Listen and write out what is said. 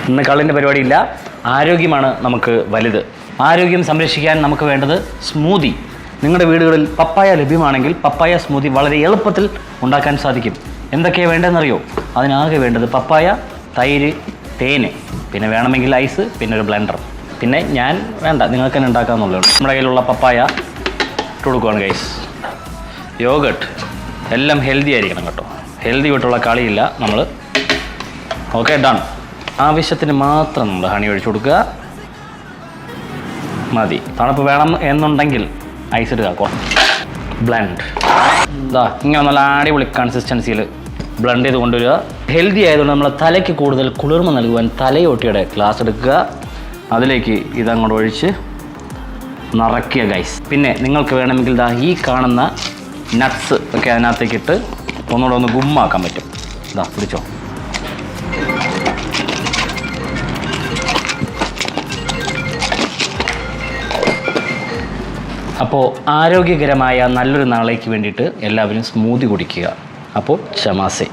ഇന്ന് കള്ളിൻ്റെ പരിപാടിയില്ല. ആരോഗ്യമാണ് നമുക്ക് വലുത്. ആരോഗ്യം സംരക്ഷിക്കാൻ നമുക്ക് വേണ്ടത് സ്മൂതി. നിങ്ങളുടെ വീടുകളിൽ പപ്പായ ലഭ്യമാണെങ്കിൽ പപ്പായ സ്മൂതി വളരെ എളുപ്പത്തിൽ ഉണ്ടാക്കാൻ സാധിക്കും. എന്തൊക്കെയാണ് വേണ്ടതെന്നറിയോ? അതിനാകെ വേണ്ടത് പപ്പായ, തൈര്, തേന്, പിന്നെ വേണമെങ്കിൽ ഐസ്, പിന്നെ ഒരു ബ്ലെൻഡർ. പിന്നെ ഞാൻ വേണ്ട, നിങ്ങൾക്ക് തന്നെ ഉണ്ടാക്കാമെന്നുള്ളൂ. നമ്മുടെ കയ്യിലുള്ള പപ്പായ ഇട്ട് കൊടുക്കുകയാണ് ഗൈസ്. യോഗട്ട് എല്ലാം ഹെൽത്തി ആയിരിക്കണം കേട്ടോ. ഹെൽത്തി വിട്ടുള്ള കളിയില്ല നമ്മൾ. Okay, done. ആവശ്യത്തിന് മാത്രം നമ്മൾ ഹണി ഒഴിച്ചു കൊടുക്കുക. മതി. തണുപ്പ് വേണം എന്നുണ്ടെങ്കിൽ ഐസ് ഇടുക. ബ്ലെൻഡ് ഇതാ ഇങ്ങനെ നല്ല അടിപൊളി കൺസിസ്റ്റൻസിയിൽ ബ്ലെൻഡ് ചെയ്ത് കൊണ്ടുവരിക. ഹെൽത്തി ആയതുകൊണ്ട് നമ്മളെ തലയ്ക്ക് കൂടുതൽ കുളിർമ നൽകുവാൻ തലയോട്ടിയുടെ ഗ്ലാസ് എടുക്കുക. അതിലേക്ക് ഇതങ്ങോട്ട് ഒഴിച്ച് നിറയ്ക്കുക ഗൈസ്. പിന്നെ നിങ്ങൾക്ക് വേണമെങ്കിൽ ഇതാ ഈ കാണുന്ന നട്ട്സ് ഒക്കെ അതിനകത്തേക്കിട്ട് ഒന്നുകൂടെ ഒന്ന് ഗുമ്മാക്കാൻ പറ്റും. ഇതാ പിടിച്ചോ. അപ്പോൾ ആരോഗ്യകരമായ നല്ലൊരു നാളേക്ക് വേണ്ടിയിട്ട് എല്ലാവരും സ്മൂതി കുടിക്കുക. അപ്പോൾ ചമാസേ.